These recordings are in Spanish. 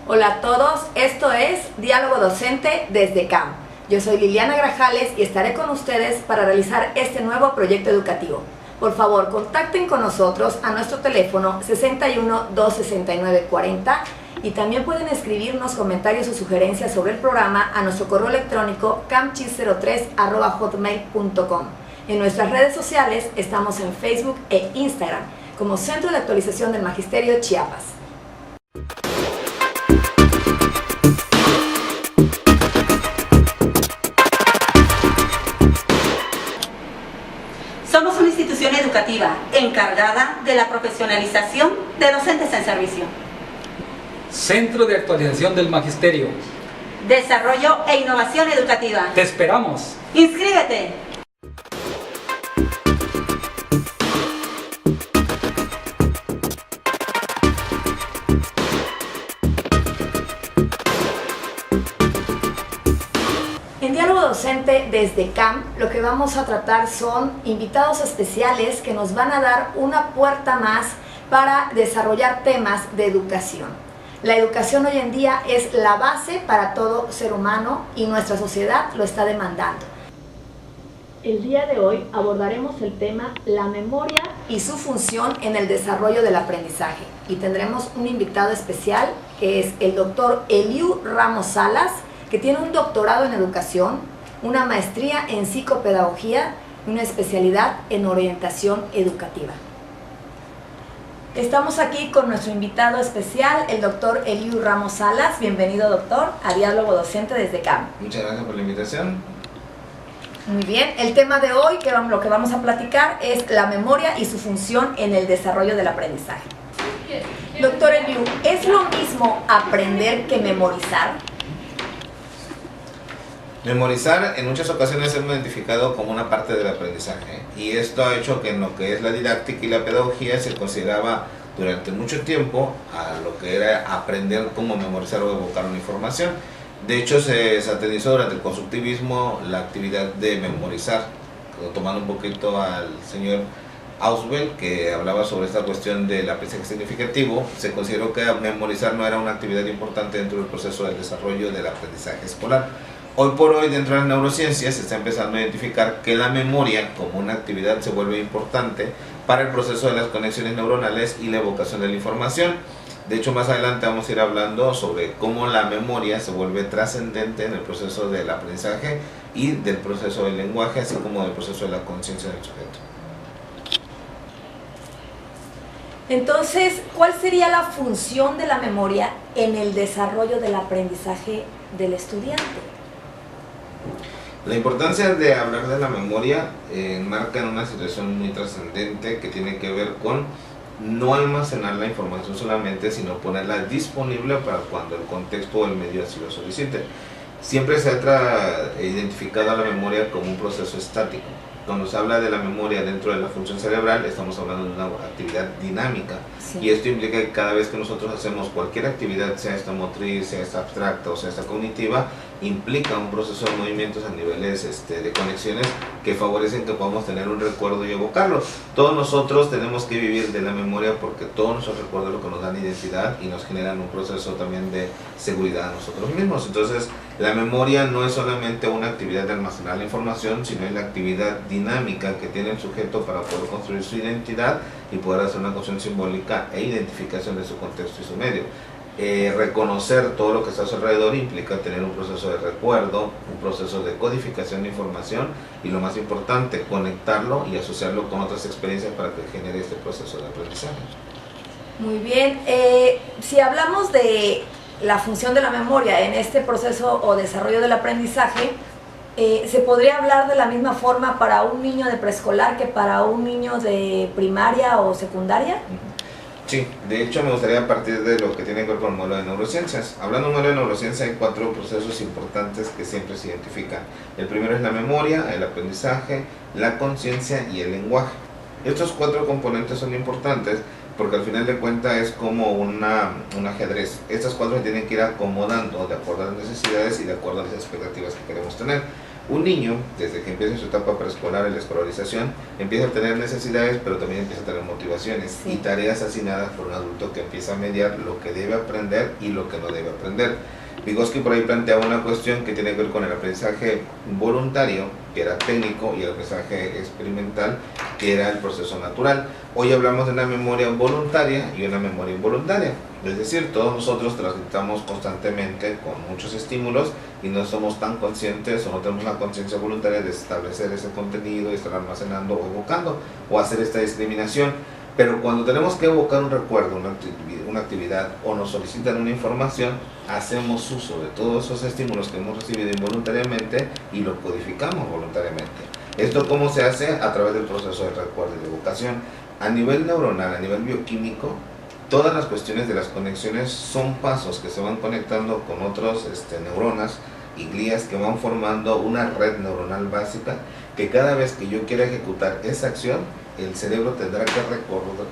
Hola a todos, esto es Diálogo Docente desde CAM. Yo soy Liliana Grajales y estaré con ustedes para realizar este nuevo proyecto educativo. Por favor, contacten con nosotros a nuestro teléfono 61 269 40 y también pueden escribirnos comentarios o sugerencias sobre el programa a nuestro correo electrónico camchis03@hotmail.com. En nuestras redes sociales estamos en Facebook e Instagram como Centro de Actualización del Magisterio Chiapas. Somos una institución educativa encargada de la profesionalización de docentes en servicio, Centro de Actualización del Magisterio. desarrollo e innovación educativa. ¡Te esperamos! ¡Inscríbete! En Diálogo Docente desde CAM, lo que vamos a tratar son invitados especiales que nos van a dar una puerta más para desarrollar temas de educación. La educación hoy en día es la base para todo ser humano y nuestra sociedad lo está demandando. El día de hoy abordaremos el tema la memoria y su función en el desarrollo del aprendizaje. Y tendremos un invitado especial que es el doctor Eliu Ramos Salas, que tiene un doctorado en educación, una maestría en psicopedagogía y una especialidad en orientación educativa. Estamos aquí con nuestro invitado especial, el doctor Eliu Ramos Salas. Bienvenido, doctor, a Diálogo Docente desde CAM. Muchas gracias por la invitación. Muy bien, el tema de hoy, lo que vamos a platicar es la memoria y su función en el desarrollo del aprendizaje. Doctor Eliu, ¿es lo mismo aprender que memorizar? Memorizar en muchas ocasiones es identificado como una parte del aprendizaje y esto ha hecho que en lo que es la didáctica y la pedagogía se consideraba durante mucho tiempo a lo que era aprender cómo memorizar o evocar una información. De hecho se satanizó durante el constructivismo la actividad de memorizar, tomando un poquito al señor Ausubel, que hablaba sobre esta cuestión del aprendizaje significativo. Se consideró que memorizar no era una actividad importante dentro del proceso del desarrollo del aprendizaje escolar. Hoy por hoy, dentro de las neurociencias, se está empezando a identificar que la memoria como una actividad se vuelve importante para el proceso de las conexiones neuronales y la evocación de la información. De hecho, más adelante vamos a ir hablando sobre cómo la memoria se vuelve trascendente en el proceso del aprendizaje y del proceso del lenguaje, así como del proceso de la conciencia del sujeto. Entonces, ¿cuál sería la función de la memoria en el desarrollo del aprendizaje del estudiante? La importancia de hablar de la memoria enmarca en una situación muy trascendente que tiene que ver con no almacenar la información solamente, sino ponerla disponible para cuando el contexto o el medio así lo solicite. Siempre se ha identificado a la memoria como un proceso estático. Cuando se habla de la memoria dentro de la función cerebral, estamos hablando de una actividad dinámica. Sí. Y esto implica que cada vez que nosotros hacemos cualquier actividad, sea esta motriz, sea esta abstracta o sea esta cognitiva, implica un proceso de movimientos a niveles de conexiones que favorecen que podamos tener un recuerdo y evocarlo. Todos nosotros tenemos que vivir de la memoria porque todos nuestros recuerdos lo que nos dan identidad y nos generan un proceso también de seguridad a nosotros mismos. Entonces, la memoria no es solamente una actividad de almacenar la información, sino es la actividad dinámica que tiene el sujeto para poder construir su identidad y poder hacer una construcción simbólica e identificación de su contexto y su medio. Reconocer todo lo que está a su alrededor implica tener un proceso de recuerdo, un proceso de codificación de información y lo más importante, conectarlo y asociarlo con otras experiencias para que genere este proceso de aprendizaje. Muy bien, si hablamos de la función de la memoria en este proceso o desarrollo del aprendizaje, ¿se podría hablar de la misma forma para un niño de preescolar que para un niño de primaria o secundaria? Sí, de hecho me gustaría partir de lo que tiene que ver con el modelo de neurociencias. Hablando del modelo de neurociencia hay 4 procesos importantes que siempre se identifican. El primero es la memoria, el aprendizaje, la conciencia y el lenguaje. Estos 4 componentes son importantes porque al final de cuentas es como un ajedrez. Estas cuadros se tienen que ir acomodando de acuerdo a las necesidades y de acuerdo a las expectativas que queremos tener. Un niño, desde que empieza su etapa preescolar y la escolarización, empieza a tener necesidades, pero también empieza a tener motivaciones y tareas asignadas por un adulto que empieza a mediar lo que debe aprender y lo que no debe aprender. Vygotsky por ahí planteaba una cuestión que tiene que ver con el aprendizaje voluntario, que era técnico, y el aprendizaje experimental, que era el proceso natural. Hoy hablamos de una memoria voluntaria y una memoria involuntaria. Es decir, todos nosotros transitamos constantemente con muchos estímulos y no somos tan conscientes o no tenemos la conciencia voluntaria de establecer ese contenido y estar almacenando o evocando o hacer esta discriminación. Pero cuando tenemos que evocar un recuerdo, una actividad o nos solicitan una información, hacemos uso de todos esos estímulos que hemos recibido involuntariamente y lo codificamos voluntariamente. ¿Esto cómo se hace? A través del proceso de recuerdo y de evocación. A nivel neuronal, a nivel bioquímico, todas las cuestiones de las conexiones son pasos que se van conectando con otros neuronas y glías que van formando una red neuronal básica que cada vez que yo quiera ejecutar esa acción, el cerebro tendrá que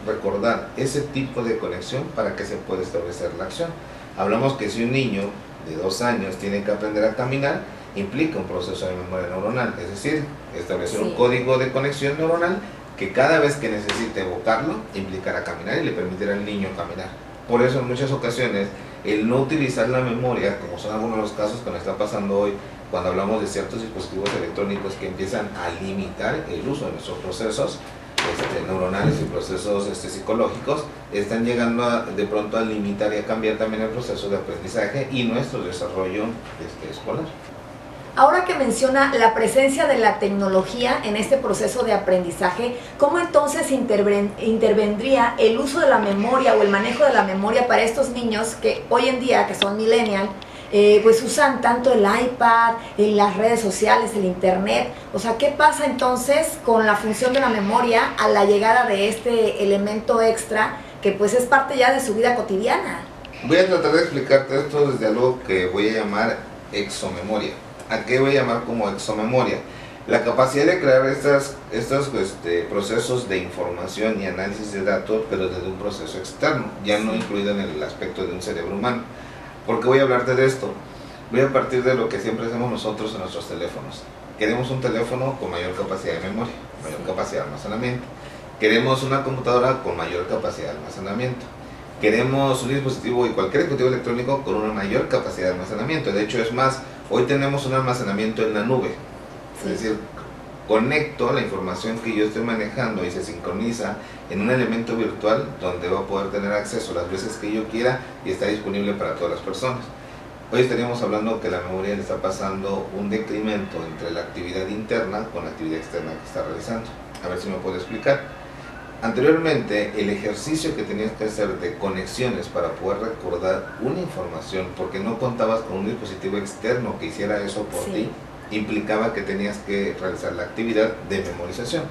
recordar ese tipo de conexión para que se pueda establecer la acción. Hablamos que si un niño de 2 años tiene que aprender a caminar, implica un proceso de memoria neuronal, es decir, establecer un código de conexión neuronal que cada vez que necesite evocarlo, implicará caminar y le permitirá al niño caminar. Por eso en muchas ocasiones, el no utilizar la memoria, como son algunos de los casos que nos está pasando hoy, cuando hablamos de ciertos dispositivos electrónicos que empiezan a limitar el uso de nuestros procesos neuronales y procesos psicológicos, están llegando de pronto a limitar y a cambiar también el proceso de aprendizaje y nuestro desarrollo escolar. Ahora que menciona la presencia de la tecnología en este proceso de aprendizaje, ¿cómo entonces intervendría el uso de la memoria o el manejo de la memoria para estos niños que hoy en día, que son millennials, pues usan tanto el iPad, las redes sociales, el internet? O sea, ¿qué pasa entonces con la función de la memoria a la llegada de este elemento extra que pues es parte ya de su vida cotidiana? Voy a tratar de explicarte esto desde algo que voy a llamar exomemoria. ¿A qué voy a llamar como exomemoria? La capacidad de crear estos procesos de información y análisis de datos, pero desde un proceso externo, ya no incluido en el aspecto de un cerebro humano. ¿Por qué voy a hablarte de esto? Voy a partir de lo que siempre hacemos nosotros en nuestros teléfonos. Queremos un teléfono con mayor capacidad de memoria, mayor capacidad de almacenamiento. Queremos una computadora con mayor capacidad de almacenamiento. Queremos un dispositivo y cualquier dispositivo electrónico con una mayor capacidad de almacenamiento. De hecho, es más, hoy tenemos un almacenamiento en la nube. Es decir, conecto la información que yo estoy manejando y se sincroniza en un elemento virtual donde va a poder tener acceso las veces que yo quiera y está disponible para todas las personas. Hoy estaríamos hablando que la memoria le está pasando un decremento entre la actividad interna con la actividad externa que está realizando. A ver si me puedo explicar. Anteriormente, el ejercicio que tenías que hacer de conexiones para poder recordar una información, porque no contabas con un dispositivo externo que hiciera eso por ti, implicaba que tenías que realizar la actividad de memorización.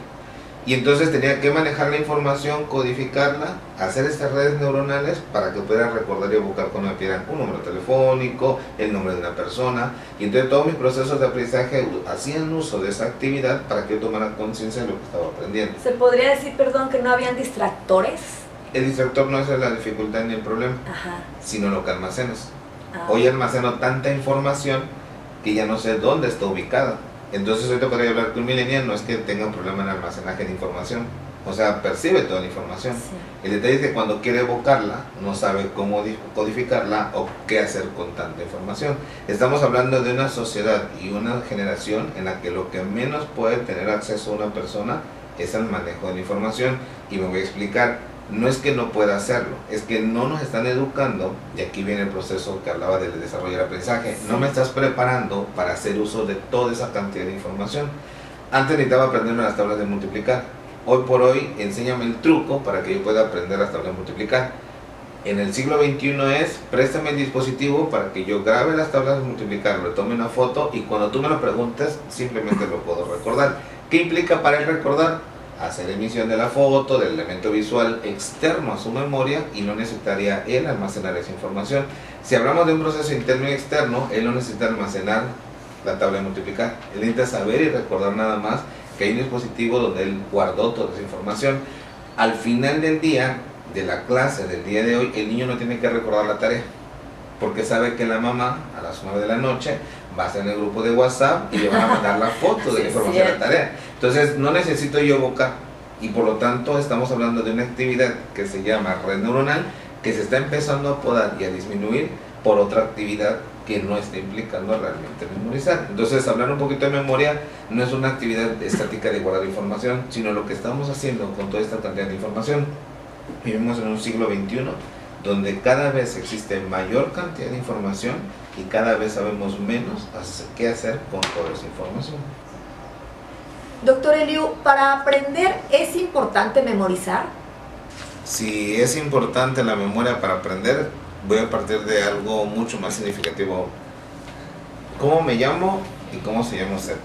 Y entonces tenía que manejar la información, codificarla, hacer estas redes neuronales para que pudiera recordar y evocar cuando me pidieran un número telefónico, el nombre de una persona. Y entonces todos mis procesos de aprendizaje hacían uso de esa actividad para que yo tomara conciencia de lo que estaba aprendiendo. ¿Se podría decir, perdón, que no habían distractores? El distractor no es la dificultad ni el problema, sino lo que almacenas. Hoy almaceno tanta información que ya no sé dónde está ubicada. Entonces hoy te podría hablar que un millennial no es que tenga un problema en almacenaje de información, o sea, percibe toda la información. El detalle es que cuando quiere evocarla, no sabe cómo codificarla o qué hacer con tanta información. Estamos hablando de una sociedad y una generación en la que lo que menos puede tener acceso a una persona es el manejo de la información, y me voy a explicar. No es que no pueda hacerlo, es que no nos están educando, y aquí viene el proceso que hablaba del desarrollo del aprendizaje. No me estás preparando para hacer uso de toda esa cantidad de información. Antes necesitaba aprenderme las tablas de multiplicar. Hoy por hoy, enséñame el truco para que yo pueda aprender las tablas de multiplicar. En el siglo XXI es, préstame el dispositivo para que yo grabe las tablas de multiplicar, le tome una foto y cuando tú me lo preguntes, simplemente lo puedo recordar. ¿Qué implica para él recordar? Hacer emisión de la foto, del elemento visual externo a su memoria, y no necesitaría él almacenar esa información. Si hablamos de un proceso interno y externo, él no necesita almacenar la tabla de multiplicar. Él necesita saber y recordar nada más que hay un dispositivo donde él guardó toda esa información. Al final del día, de la clase del día de hoy, el niño no tiene que recordar la tarea, porque sabe que la mamá a las 9 de la noche va a estar en el grupo de WhatsApp y le van a mandar la foto de la información de la tarea. Entonces no necesito yo evocar, y por lo tanto estamos hablando de una actividad que se llama red neuronal, que se está empezando a podar y a disminuir por otra actividad que no está implicando realmente memorizar. Entonces, hablar un poquito de memoria no es una actividad estática de guardar información, sino lo que estamos haciendo con toda esta cantidad de información. Vivimos en un siglo XXI donde cada vez existe mayor cantidad de información y cada vez sabemos menos qué hacer con toda esa información. Doctor Eliu, ¿para aprender es importante memorizar? Si es importante la memoria para aprender, voy a partir de algo mucho más significativo. ¿Cómo me llamo y cómo se llama usted?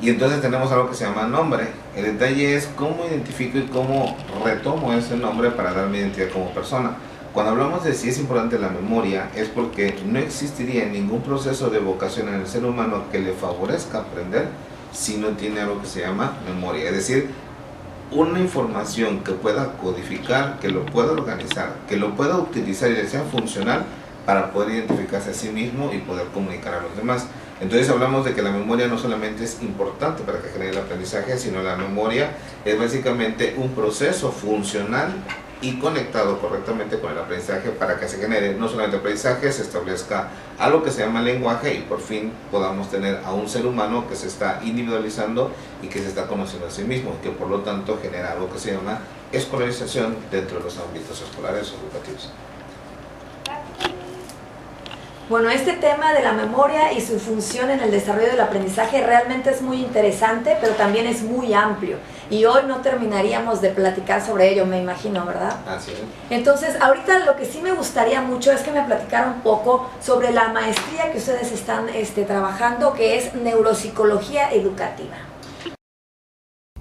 Y entonces tenemos algo que se llama nombre. El detalle es cómo identifico y cómo retomo ese nombre para dar mi identidad como persona. Cuando hablamos de si es importante la memoria, es porque no existiría ningún proceso de evocación en el ser humano que le favorezca aprender si no tiene algo que se llama memoria. Es decir, una información que pueda codificar, que lo pueda organizar, que lo pueda utilizar y le sea funcional para poder identificarse a sí mismo y poder comunicar a los demás. Entonces hablamos de que la memoria no solamente es importante para que genere el aprendizaje, sino la memoria es básicamente un proceso funcional y conectado correctamente con el aprendizaje para que se genere no solamente aprendizaje, se establezca algo que se llama lenguaje y por fin podamos tener a un ser humano que se está individualizando y que se está conociendo a sí mismo y que por lo tanto genera algo que se llama escolarización dentro de los ámbitos escolares o educativos. Bueno, este tema de la memoria y su función en el desarrollo del aprendizaje realmente es muy interesante, pero también es muy amplio. Y hoy no terminaríamos de platicar sobre ello, me imagino, ¿verdad? Así es. Entonces, ahorita lo que sí me gustaría mucho es que me platicara un poco sobre la maestría que ustedes están trabajando, que es Neuropsicología Educativa.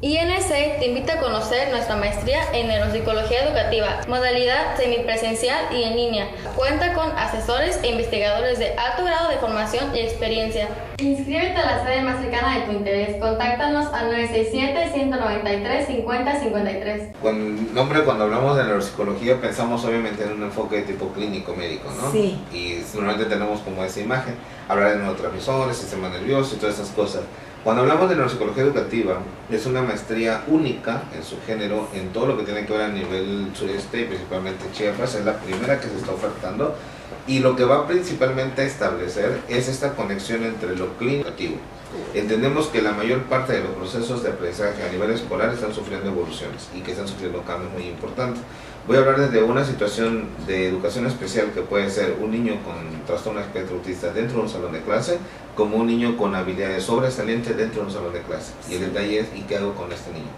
INC te invita a conocer nuestra maestría en Neuropsicología Educativa, modalidad semipresencial y en línea. Cuenta con asesores e investigadores de alto grado de formación y experiencia. Inscríbete a la sede más cercana de tu interés. Contáctanos al 967-193-5053. Cuando hablamos de neuropsicología pensamos obviamente en un enfoque de tipo clínico médico, ¿no? Sí. Y normalmente tenemos como esa imagen, hablar de neurotransmisores, sistema nervioso y todas esas cosas. Cuando hablamos de neuropsicología educativa, es una maestría única en su género en todo lo que tiene que ver a nivel sureste y principalmente Chiapas. Es la primera que se está ofertando y lo que va principalmente a establecer es esta conexión entre lo clínico y educativo. Entendemos que la mayor parte de los procesos de aprendizaje a nivel escolar están sufriendo evoluciones y que están sufriendo cambios muy importantes. Voy a hablar desde una situación de educación especial que puede ser un niño con trastorno espectro autista dentro de un salón de clase, como un niño con habilidades sobresalientes dentro de un salón de clase. Y el detalle es, ¿y qué hago con este niño?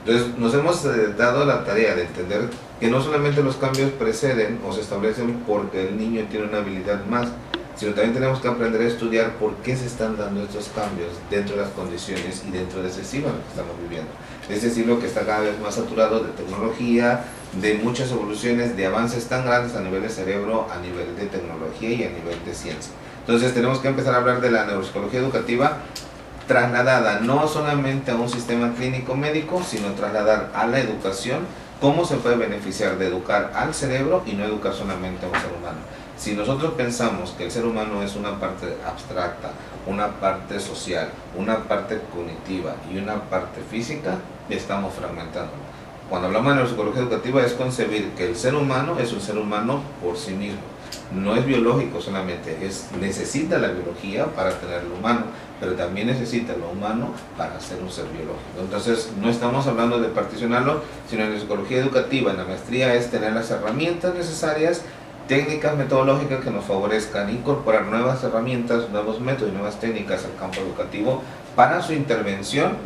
Entonces, nos hemos dado la tarea de entender que no solamente los cambios preceden o se establecen porque el niño tiene una habilidad más, sino también tenemos que aprender a estudiar por qué se están dando estos cambios dentro de las condiciones y dentro de ese siglo en el que estamos viviendo. Ese siglo que está cada vez más saturado de tecnología, de muchas evoluciones, de avances tan grandes a nivel de cerebro, a nivel de tecnología y a nivel de ciencia. Entonces tenemos que empezar a hablar de la neuropsicología educativa trasladada no solamente a un sistema clínico médico, sino trasladar a la educación cómo se puede beneficiar de educar al cerebro y no educar solamente a un ser humano. Si nosotros pensamos que el ser humano es una parte abstracta, una parte social, una parte cognitiva y una parte física, estamos fragmentándolo. Cuando hablamos de neuropsicología educativa es concebir que el ser humano es un ser humano por sí mismo. No es biológico solamente, necesita la biología para tener lo humano, pero también necesita lo humano para ser un ser biológico. Entonces no estamos hablando de particionarlo, sino en la psicología educativa, en la maestría es tener las herramientas necesarias, técnicas metodológicas que nos favorezcan incorporar nuevas herramientas, nuevos métodos y nuevas técnicas al campo educativo para su intervención,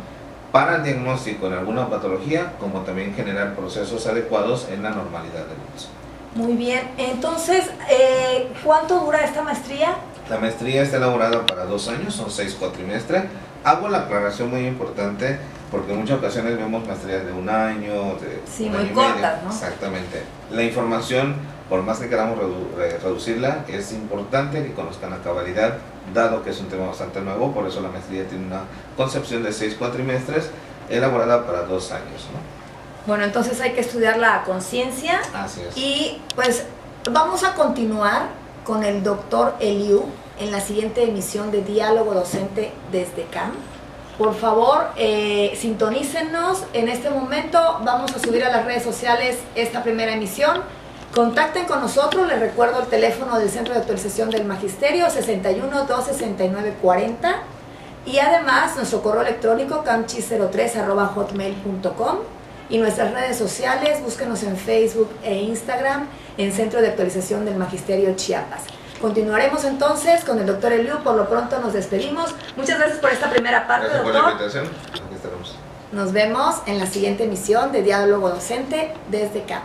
para el diagnóstico en alguna patología, como también generar procesos adecuados en la normalidad del mismo. Muy bien, entonces, ¿cuánto dura esta maestría? La maestría está elaborada para 2 años, son 6 cuatrimestres. Hago la aclaración muy importante porque en muchas ocasiones vemos maestrías de 1 año, de sí, un muy año y cortas, medio. ¿no? Exactamente. La información, por más que queramos reducirla, es importante que conozcan a cabalidad, dado que es un tema bastante nuevo, por eso la maestría tiene una concepción de 6 cuatrimestres elaborada para 2 años, ¿no? Bueno, entonces hay que estudiar la conciencia. Así es. Y pues vamos a continuar con el doctor Eliu en la siguiente emisión de Diálogo Docente desde CAM. Por favor, sintonícennos. En este momento vamos a subir a las redes sociales esta primera emisión. Contacten con nosotros, les recuerdo el teléfono del Centro de Actualización del Magisterio 61-269-40 y además nuestro correo electrónico camchi03@hotmail.com y nuestras redes sociales, búsquenos en Facebook e Instagram en Centro de Actualización del Magisterio Chiapas. Continuaremos entonces con el doctor Eliu, por lo pronto nos despedimos. Muchas gracias por esta primera parte, Gracias por doctor. la invitación. Aquí estaremos. Nos vemos en la siguiente emisión de Diálogo Docente desde CAM.